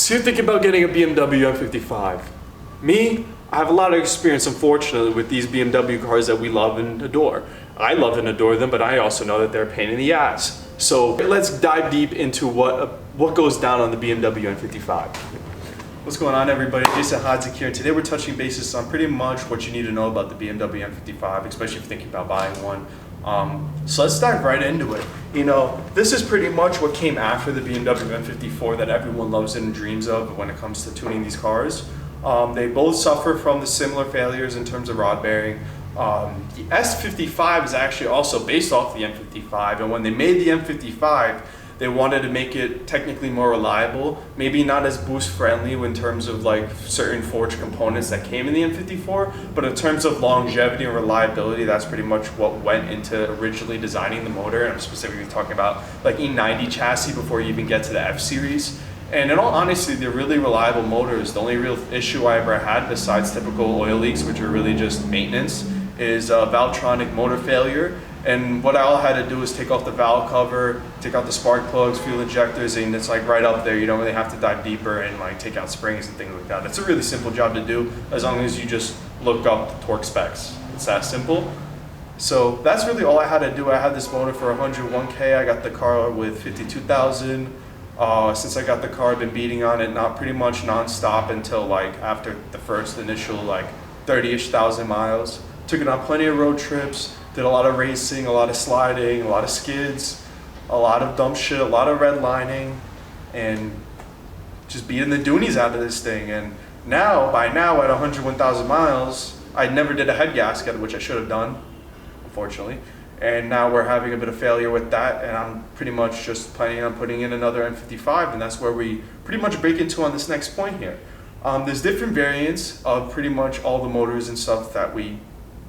So you're thinking about getting a BMW N55. Me, I have a lot of experience, unfortunately, with these BMW cars that we love and adore. I love and adore them, but I also know that they're a pain in the ass. So let's dive deep into what goes down on the BMW N55. What's going on, everybody? Jason Hodzik here. Today we're touching bases on pretty much what you need to know about the BMW N55, especially if you're thinking about buying one. So let's dive right into it. You know, this is pretty much what came after the BMW N54 that everyone loves and dreams of when it comes to tuning these cars. They both suffer from the similar failures in terms of rod bearing. The S55 is actually also based off the N55, and when they made the N55, they wanted to make it technically more reliable, maybe not as boost friendly in terms of like certain forged components that came in the N54, but in terms of longevity and reliability, that's pretty much what went into originally designing the motor. And I'm specifically talking about like E90 chassis before you even get to the F series. And in all honesty, they're really reliable motors. The only real issue I ever had, besides typical oil leaks, which are really just maintenance, is Valvetronic motor failure. And what I all had to do is take off the valve cover, take out the spark plugs, fuel injectors, and it's like right up there. You don't really have to dive deeper and like take out springs and things like that. It's a really simple job to do as long as you just look up the torque specs. It's that simple. So that's really all I had to do. I had this motor for 101K. I got the car with 52,000. Since I got the car, I've been beating on it not pretty much non-stop until like after the first initial like 30-ish thousand miles. Took it on plenty of road trips. Did a lot of racing, a lot of sliding, a lot of skids, a lot of dumb shit, a lot of redlining, and just beating the doonies out of this thing. And now, by now, at 101,000 miles, I never did a head gasket, which I should have done, unfortunately. And now we're having a bit of failure with that, and I'm pretty much just planning on putting in another N55, and that's where we pretty much break into on this next point here. There's different variants of pretty much all the motors and stuff that we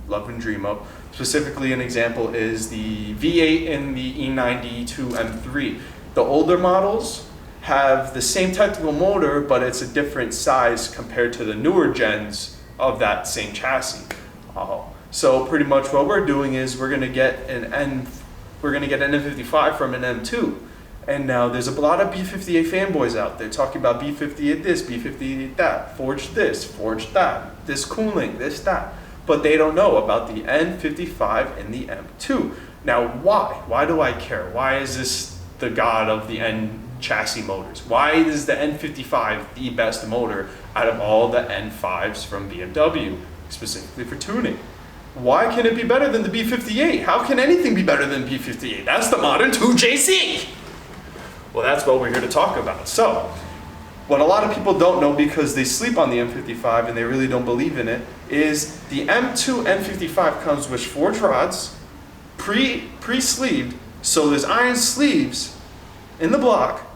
love and dream of. Specifically, an example is the V8 and the E90 to M3. The older models have the same technical motor, but it's a different size compared to the newer gens of that same chassis. So pretty much what we're doing is we're gonna get an N55 from an M2. And now there's a lot of B58 fanboys out there talking about B58 this, B58 that, forged this, forged that, this cooling, this, that. But they don't know about the N55 and the M2. Now why? Why do I care? Why is this the god of the N chassis motors? Why is the N55 the best motor out of all the N5s from BMW, specifically for tuning? Why can it be better than the B58? How can anything be better than B58? That's the modern 2JZ! Well, that's what we're here to talk about. So, what a lot of people don't know because they sleep on the N55 and they really don't believe in it is the M2 N55 comes with forged rods, pre-sleeved, so there's iron sleeves in the block,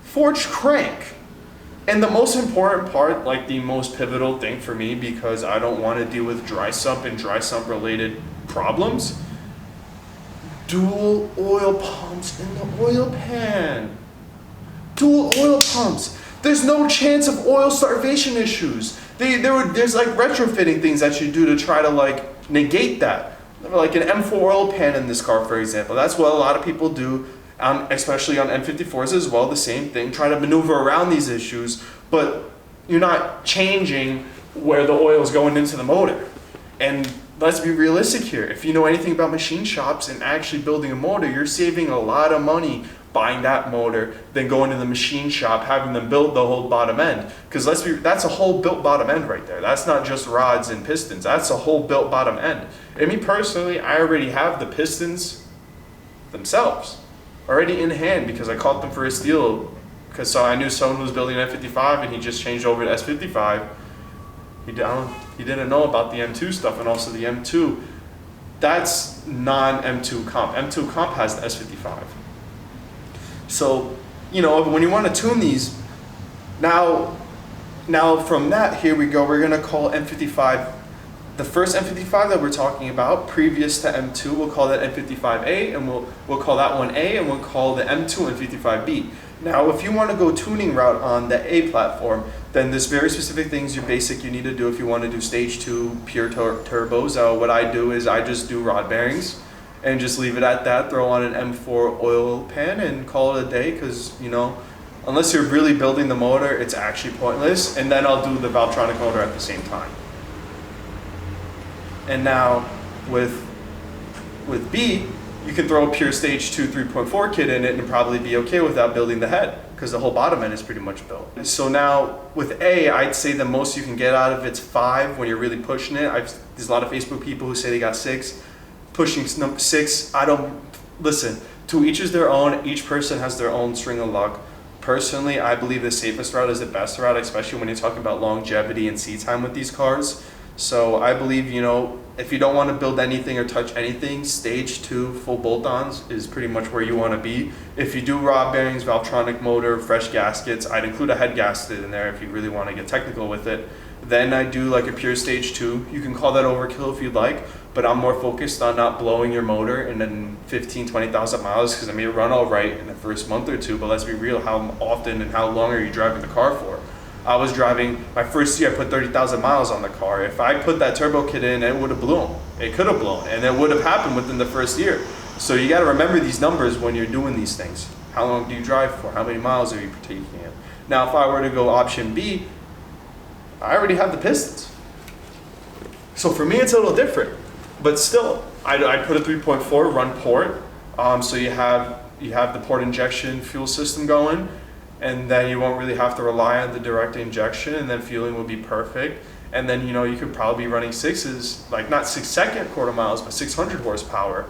forged crank, and the most important part, like the most pivotal thing for me because I don't want to deal with dry sump and dry sump related problems, dual oil pumps in the oil pan. Dual oil pumps. There's no chance of oil starvation issues. There's like retrofitting things that you do to try to like negate that. Like an M4 oil pan in this car, for example. That's what a lot of people do, especially on M54s as well. The same thing, try to maneuver around these issues, but you're not changing where the oil is going into the motor. And let's be realistic here. If you know anything about machine shops and actually building a motor, you're saving a lot of money buying that motor than going to the machine shop, having them build the whole bottom end. Because that's a whole built bottom end right there. That's not just rods and pistons. That's a whole built bottom end. And me personally, I already have the pistons themselves already in hand because I caught them for a steal. Because I knew someone who was building an N55 and he just changed over to S55. He didn't know about the M2 stuff, and also the M2, that's non-M2 comp. M2 comp has the S55. So, you know, when you want to tune these, now from that, here we go, we're going to call N55, the first N55 that we're talking about, previous to M2, we'll call that N55A, and we'll call that one A, and we'll call the M2 N55B. Now, if you want to go tuning route on the A platform, then there's very specific things you need to do if you want to do stage 2 pure turbos. What I do is I just do rod bearings and just leave it at that, throw on an M4 oil pan and call it a day because, you know, Unless you're really building the motor, it's actually pointless. And then I'll do the Valvetronic motor at the same time. And now with B, you can throw a pure stage 2 3.4 kit in it and probably be okay without building the head, because the whole bottom end is pretty much built. So now with A, I'd say the most you can get out of it's 5 when you're really pushing it. There's a lot of Facebook people who say they got 6. Pushing 6, listen, to each is their own. Each person has their own string of luck. Personally, I believe the safest route is the best route, especially when you're talking about longevity and seat time with these cars. So I believe, if you don't want to build anything or touch anything, stage 2 full bolt-ons is pretty much where you want to be. If you do rod bearings, Valvetronic motor, fresh gaskets, I'd include a head gasket in there if you really want to get technical with it. Then I do like a pure stage 2. You can call that overkill if you'd like, but I'm more focused on not blowing your motor in then 20,000 miles, because it may run all right in the first month or two, but let's be real, how often and how long are you driving the car for? I was driving, my first year I put 30,000 miles on the car. If I put that turbo kit in, it would have blown. It could have blown, and it would have happened within the first year. So you got to remember these numbers when you're doing these things. How long do you drive for? How many miles are you taking in? Now, if I were to go option B, I already have the pistons. So for me, it's a little different. But still, I put a 3.4 run port. So you have the port injection fuel system going, and then you won't really have to rely on the direct injection, and then fueling will be perfect. And then you could probably be running 6s, like not 6-second quarter miles, but 600 horsepower,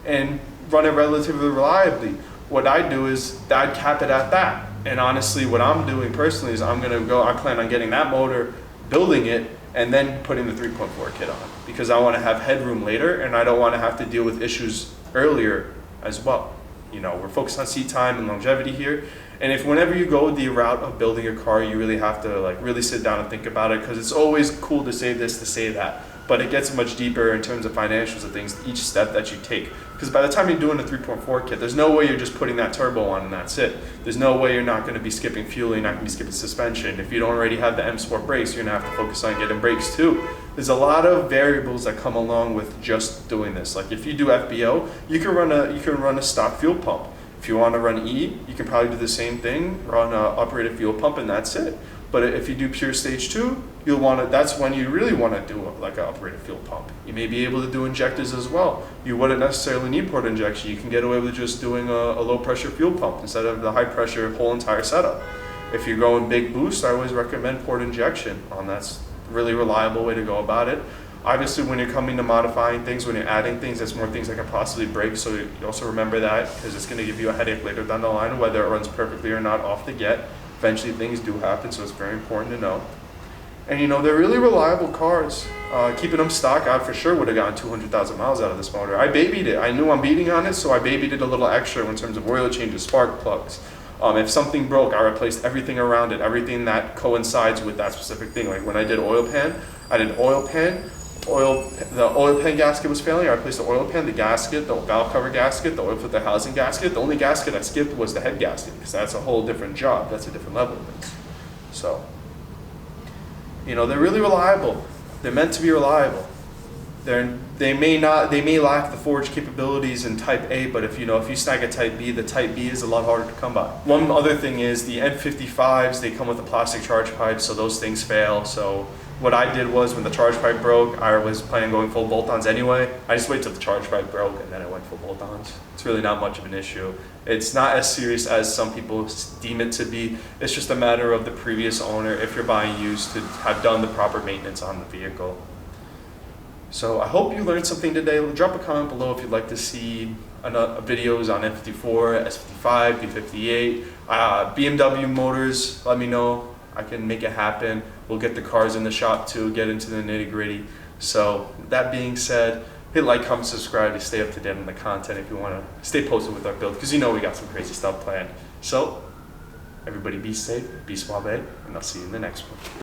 and run it relatively reliably. What I do is I'd cap it at that. And honestly, what I'm doing personally is I plan on getting that motor, building it, and then putting the 3.4 kit on, because I want to have headroom later, and I don't want to have to deal with issues earlier as well. We're focused on seat time and longevity here. And if whenever you go the route of building a car, you really have to really sit down and think about it, because it's always cool to say this, to say that, but it gets much deeper in terms of financials and things, each step that you take. Because by the time you're doing a 3.4 kit, there's no way you're just putting that turbo on and that's it. There's no way you're not going to be skipping fuel, you're not going to be skipping suspension. If you don't already have the M Sport brakes, you're going to have to focus on getting brakes too. There's a lot of variables that come along with just doing this. Like if you do FBO, you can run a stock fuel pump. If you want to run E, you can probably do the same thing, run an operated fuel pump, and that's it. But if you do pure stage 2, that's when you really want to do like an operated fuel pump. You may be able to do injectors as well. You wouldn't necessarily need port injection. You can get away with just doing a low pressure fuel pump instead of the high pressure whole entire setup. If you're going big boost, I always recommend port injection. That's a really reliable way to go about it. Obviously, when you're coming to modifying things, when you're adding things, there's more things that can possibly break. So you also remember that, because it's going to give you a headache later down the line, whether it runs perfectly or not off the get. Eventually, things do happen, so it's very important to know. And they're really reliable cars. Keeping them stock, I for sure would have gotten 200,000 miles out of this motor. I babied it. I knew I'm beating on it, so I babied it a little extra in terms of oil changes, spark plugs. If something broke, I replaced everything around it, everything that coincides with that specific thing. Like when I did oil pan, the oil pan gasket was failing. I replaced the oil pan, the gasket, the valve cover gasket, the oil filter housing gasket. The only gasket I skipped was the head gasket, because that's a whole different job. That's a different level of things. So, they're really reliable. They're meant to be reliable. They may lack the forged capabilities in Type A, but if you snag a Type B, the Type B is a lot harder to come by. One other thing is the N55s. They come with a plastic charge pipe, so those things fail. So what I did was, when the charge pipe broke, I was planning on going full bolt-ons anyway. I just waited till the charge pipe broke, and then I went full bolt-ons. It's really not much of an issue. It's not as serious as some people deem it to be. It's just a matter of the previous owner, if you're buying used, to have done the proper maintenance on the vehicle. So I hope you learned something today. Drop a comment below if you'd like to see videos on N54, S55, B58, BMW motors. Let me know. I can make it happen. We'll get the cars in the shop too, get into the nitty gritty. So that being said, hit like, comment, subscribe to stay up to date on the content if you want to stay posted with our build, because we got some crazy stuff planned. So everybody be safe, be suave, and I'll see you in the next one.